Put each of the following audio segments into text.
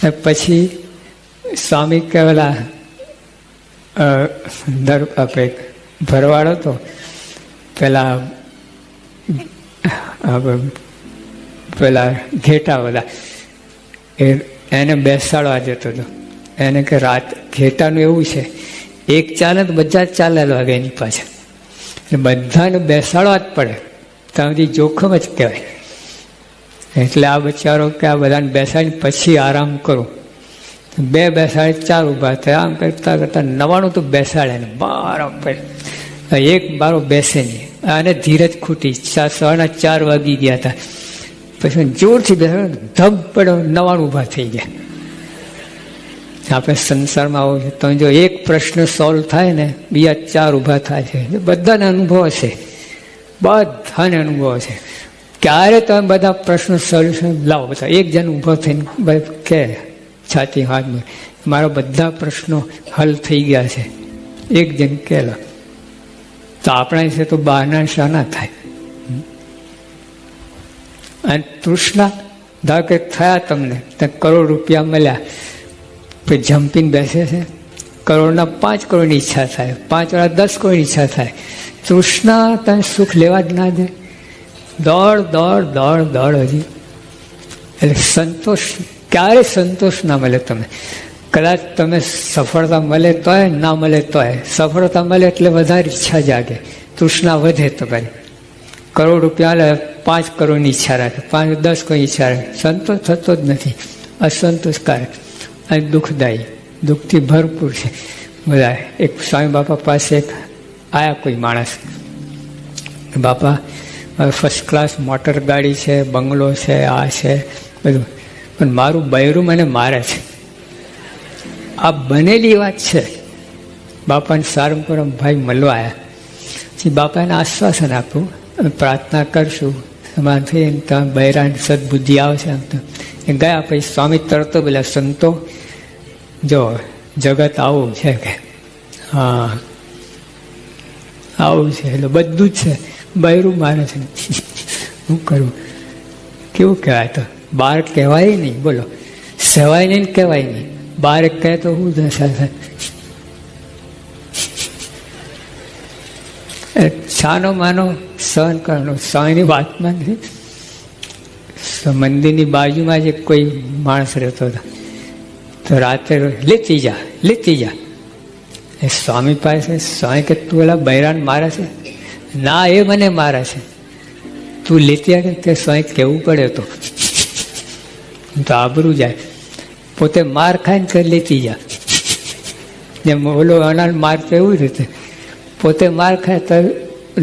પછી સ્વામી કહેલા આપણે ભરવાડો તો પેલા ઘેટા બધા એને બેસાડવા જતો હતો. એને કે રાત ઘેટાનું એવું છે, એક ચાલે તો બધા જ ચાલે લાગે એની પાછળ, બધાને બેસાડવા જ પડે, ત્યાંથી જોખમ જ કહેવાય. એટલે આ બચારો કે આ બધાને બેસાડીને પછી આરામ કરો. બે બેસાડે 4 ઊભા થયા. આમ કરતા કરતા 99 તો બેસાડે ને બરાબર, એક બારો બેસે નહીં. આને ધીરજ ખૂટી. 4:15 વાગી ગયા હતા. પછી જોરથી બેસાડે, ધબ પડ્યો, 99 ઊભા થઈ ગયા. આપણે સંસારમાં આવું છે, તમે જો એક પ્રશ્ન સોલ્વ થાય ને, બીજા 4 ઊભા થાય છે. બધાને અનુભવ છે, બધાને અનુભવ છે. ક્યારે તમે બધા પ્રશ્નો સોલ્યુશન લાવો, બધા એક જણ ઊભો થઈને કે છાતી હાથમાં, મારા બધા પ્રશ્નો હલ થઈ ગયા છે, એક જણ કહેલો. તો આપણા છે તો બહારના શાના થાય. અને તૃષ્ણા ધારો કે થયા તમને, ત્યાં કરોડ રૂપિયા મળ્યા, પછી જમ્પીને બેસે છે. કરોડના 5 કરોડની ઈચ્છા થાય, 5 વાળા 10 કરોડની ઈચ્છા થાય. તૃષ્ણા તમે સુખ લેવા જ ના દે. દોડ દોડ દોડ દોડ હજી. એટલે સંતોષ ક્યારે સંતોષ ના મળે. તમે કદાચ તમે સફળતા મળે તોય, ના મળે તોય. સફળતા મળે એટલે વધારે ઈચ્છા જાગે, તૃષ્ણા વધે. તમારી કરોડ રૂપિયા લે, 5 કરોડની ઈચ્છા રાખે, 5 10 કોઈ ઈચ્છા રાખે. સંતોષ થતો જ નથી, અસંતોષકારક અને દુઃખદાયી, દુઃખથી ભરપૂર છે બધા. એક સ્વામી બાપા પાસે એક આયા કોઈ માણસ, બાપા ફર્સ્ટ ક્લાસ મોટર ગાડી છે, બંગલો છે, આ છે બધું, પણ મારું બૈરું મને મારે છે. આ બનેલી વાત છે. બાપાને સારંગપુરમ ભાઈ મળવા આવ્યા. પછી બાપાને આશ્વાસન આપ્યું, પ્રાર્થના કરશું, સમાન થઈને તમે બૈરાની સદબુદ્ધિ આવશે. આમ તો એ ગયા. પછી સ્વામી તરત બોલ્યા, સંતો જો જગત આવું છે કે હા આવું છે, એટલે બધું જ છે. બૈરું મારે છે, શું કરું? કેવું કહેવાય? તો બહાર કહેવાય નહીં, બોલો, સહેવાય નહીં ને કહેવાય નહીં. બહાર કહે તો શું દશા થાય? છાનો માનો સહન કરવાનો. સ્વામીની વાતમાં નથી, મંદિરની બાજુમાં જે કોઈ માણસ રહેતો હતો, તો રાત્રે લેતી જા. એ સ્વામી પાસે સ્વામી કે તું એલા બૈરાન મારે છે? ના, એ મને મારે છે. તું લેતી આ કે સ્વામી કહેવું પડે તો આબરું જાય. પોતે માર ખાઈને કે લેતી જા. જેમ ઓલો અનાલ મારતો એવું રીતે પોતે માર ખાય તો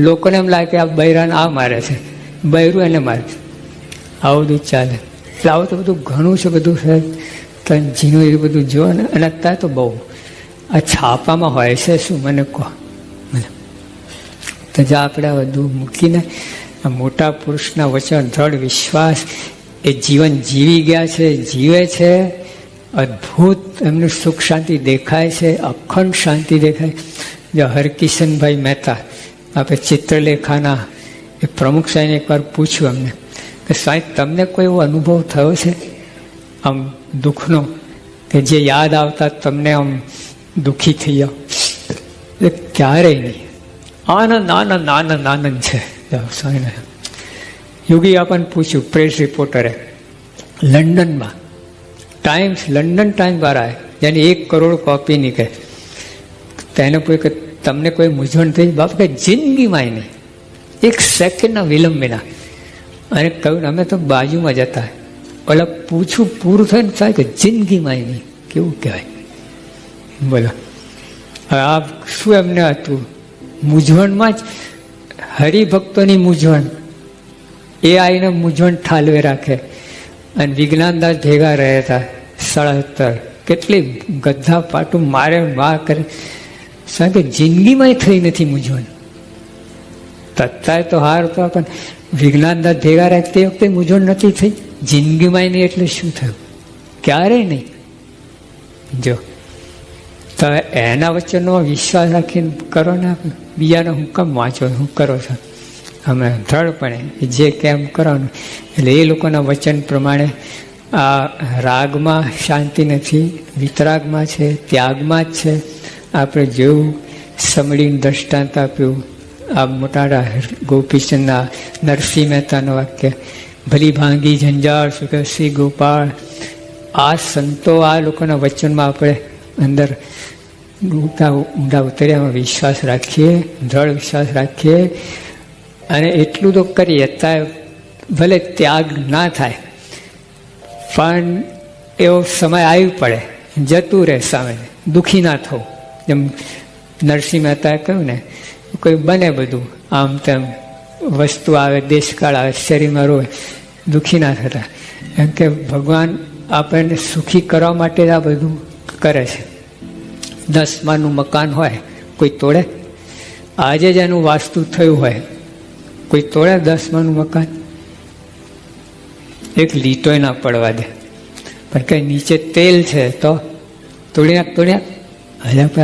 લોકોને એમ લાગે કે આ બૈરાને આ મારે છે, બૈરું એને મારે છે. આવું બધું ચાલે. એટલે આવું તો બધું ઘણું છે. બધું છે તમે ઝીણું એ બધું જો ને. અને અત્યારે તો બહુ આ છાપામાં હોય છે શું, મને કહો. તો જ્યાં આપણે બધું મૂકીને આ મોટા પુરુષના વચન, દ્રઢ વિશ્વાસ, એ જીવન જીવી ગયા છે, જીવે છે. અદ્ભુત એમનું સુખ શાંતિ દેખાય છે, અખંડ શાંતિ દેખાય. જો હરકિશનભાઈ મહેતા, આપણે ચિત્રલેખાના એ પ્રમુખ સાહેબને એકવાર પૂછ્યું અમને કે સાહેબ તમને કોઈ એવો અનુભવ થયો છે આમ દુઃખનો, કે જે યાદ આવતા તમને આમ દુઃખી થઈ જાઓ? એટલે ક્યારેય નહીં. આનંદ આનંદ આનંદ આનંદ છે. યોગી આપણને પૂછ્યું, પ્રેસ રિપોર્ટરે લંડનમાં ટાઈમ્સ, લંડન ટાઈમ વાળાએ, જેની 1 કરોડ કોપી નીકળે, તેને કોઈ કે તમને કોઈ મૂંઝવણ થઈ? બાપ કે જિંદગીમાં નહીં, 1 સેકન્ડના વિલંબ વિના. અને કહ્યું અમે તો બાજુમાં જતા, ઓલા પૂછું પૂરું થાય ને થાય કે જિંદગીમાં નહીં. કેવું કહેવાય? બોલો આ શું એમને હતું? મૂંઝવણમાં જ હરિભક્તોની મૂંઝવણ, એ આવીને મૂંઝવણ ઠાલવે રાખે. અને વિજ્ઞાનદાસ ભેગા રહ્યા હતા 77, કેટલી ગધા પાટું મારે વા કરે. કારણ કે જિંદગીમાં થઈ નથી મૂંઝવણ. તત્તાય તો હાર તો પણ વિજ્ઞાનદાસ ભેગા રહ્યા તે વખતે મૂંઝવણ નથી થઈ. જિંદગીમાં નહીં એટલે શું થયું? ક્યારેય નહીં. જો તમે એના વચ્ચેનો વિશ્વાસ રાખીને કરો ને, બીજાને હું કેમ વાંચો, હું કરો છો? અમે દ્રઢપણે જે કેમ કરવાનું. એટલે એ લોકોના વચન પ્રમાણે આ રાગમાં શાંતિ નથી, વિતરાગમાં છે, ત્યાગમાં જ છે. આપણે જેવું સમળીનું દ્રષ્ટાંત આપ્યું, આ મોટા ગોપીચંદના નરસિંહ મહેતાનું વાક્ય, ભલી ભાંગી ઝંઝાળ સુખે શ્રી ગોપાળ. આ સંતો, આ લોકોના વચનમાં આપણે અંદર ઊંડા ઉતર્યામાં વિશ્વાસ રાખીએ, દ્રઢ વિશ્વાસ રાખીએ, અને એટલું તો કરીએ. અત્યારે ભલે ત્યાગ ના થાય, પણ એવો સમય આવી પડે, જતું રહે સામે, દુઃખી ના થવું. જેમ નરસિંહ મહેતાએ કહ્યું ને, કોઈ બને બધું આમ તેમ, વસ્તુ આવે, દેશકાળ આવે, શરીરમાં રોય, દુઃખી ના થતા. એમ કે ભગવાન આપણને સુખી કરવા માટે આ બધું કરે છે. 10 માળનું મકાન હોય, કોઈ તોડે? આજે જ એનું વાસ્તુ થયું હોય, કોઈ તોડે 10 માળનું મકાન? એક લીટોય ના પડવા દે. પણ કઈ નીચે તેલ છે તો તોડી નાખ.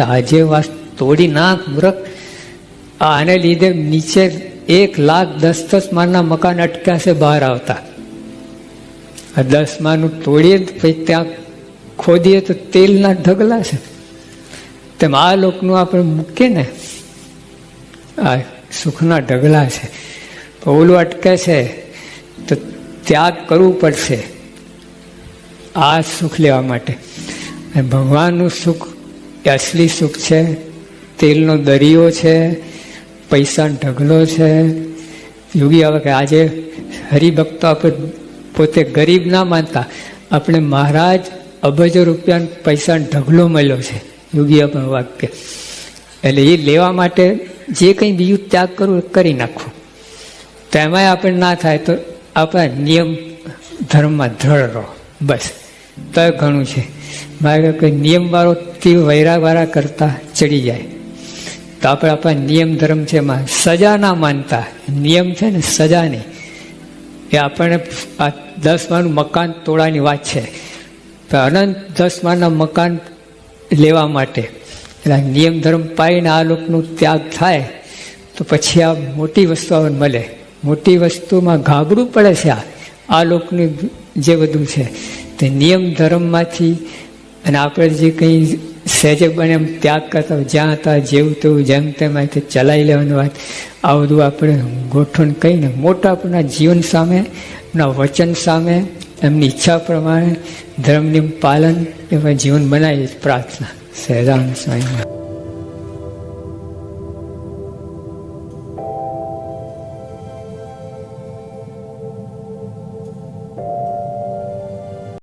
આજે વાસ્તુ તોડી નાખ મૂર્ખ. આને લીધે નીચે 1,10,10 માળના મકાન અટક્યા છે બહાર આવતા. 10 માળનું તોડીએ પછી ત્યાં ખોદીએ તો તેલના ઢગલા છે. તેમ આ લોકનું આપણે મૂકીએ ને, આ સુખના ઢગલા છે. ઓલું અટકે છે તો ત્યાગ કરવું પડશે આ સુખ લેવા માટે. ભગવાનનું સુખ એ અસલી સુખ છે. તેલનો દરિયો છે, પૈસાનો ઢગલો છે. યોગી આવે કે આજે હરિભક્તો આપણે પોતે ગરીબ ના માનતા, આપણે મહારાજ અબજો રૂપિયાનો પૈસાનો ઢગલો મળ્યો છે. યોગી આપણે વાક્ય. એટલે એ લેવા માટે જે કંઈ બીજું ત્યાગ કરવું કરી નાખવું. તો એમાંય આપણે ના થાય તો આપણે નિયમ ધર્મમાં દ્રઢ રહો, બસ તો ઘણું છે. મારે કોઈ નિયમવાળો તીર વૈરાગવાળા કરતા ચડી જાય તો આપણે આપણા નિયમ ધર્મ છે, એમાં સજા ના માનતા. નિયમ છે ને, સજા નહીં. એ આપણને આ 10 માળનું મકાન તોડવાની વાત છે, તો અનંત 10 માળના મકાન લેવા માટે એટલે નિયમ ધર્મ પાડીને આ લોકનું ત્યાગ થાય તો પછી આ મોટી વસ્તુ આપણને મળે. મોટી વસ્તુમાં ગાબડું પડે છે. આ લોકનું જે બધું છે તે નિયમ ધર્મમાંથી, અને આપણે જે કંઈ સહેજે બને એમ ત્યાગ કરતા જ્યાં હતા જેવું તેવું જેમ તેમ ચલાવી લેવાની વાત, આ બધું આપણે ગોઠવણ કહીને મોટાપના જીવન સામે, એમના વચન સામે, એમની ઈચ્છા પ્રમાણે ધર્મનું પાલન એવા જીવન બનાવી પ્રાર્થના. સહેજાનંદ સ્વામી.